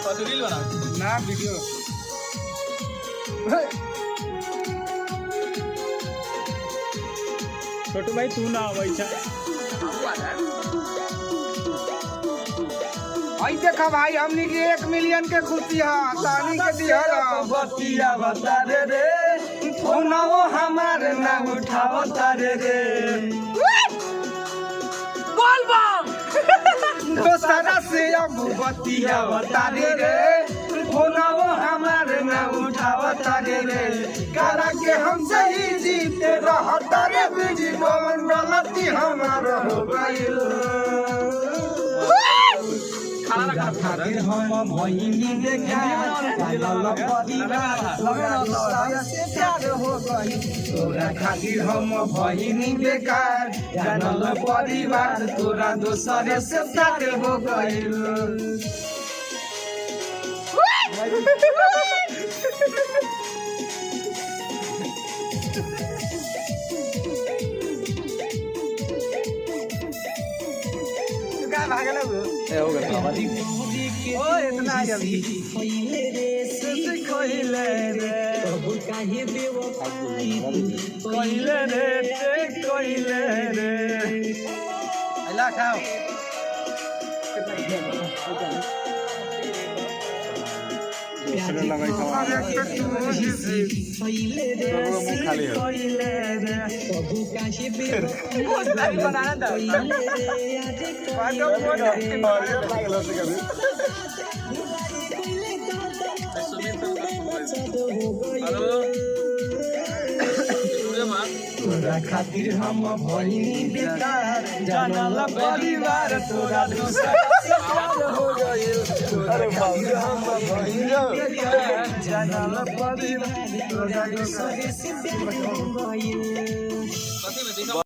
ना वीडियो छोटू भाई तू ना वैसा आई देखा भाई हमनी के 1 मिलियन के खुशी है तानी के दिहल बतिया बता दे रे फोनवो हमारे ना उठावो तारे रे बोल बम दोसरा से अब बतिया बता दे रे फोनवो हमारे ना उठावो तारे रे करा के हम सही जीते रहता रे बीजी कौन गलती हमारा हो गइल खातिर हम भइनी देखा चलल परिवार तोरा से प्यार हो गई तोरा खातिर हम भइनी बेकार जानल परिवार तोरा दोसरे से प्यार हो गइल क्या भागल है हो गया ओ इतना जल्दी खइले रे से खइले रे काहे बेवफाई कोइले रे ते कोइले रे अल्लाह खाओ दूसरे लगाई खइले रे मुंह खाली है खइले रे कबू काहे बेवफाई बनाना था तोरा खातिर हम भइनी बेकार जानल परिवार तोरा दूसरा से प्यार हो गइल तोरा खातिर हम भइनी बेकार जानल परिवार तोरा दूसरा से प्यार हो गइल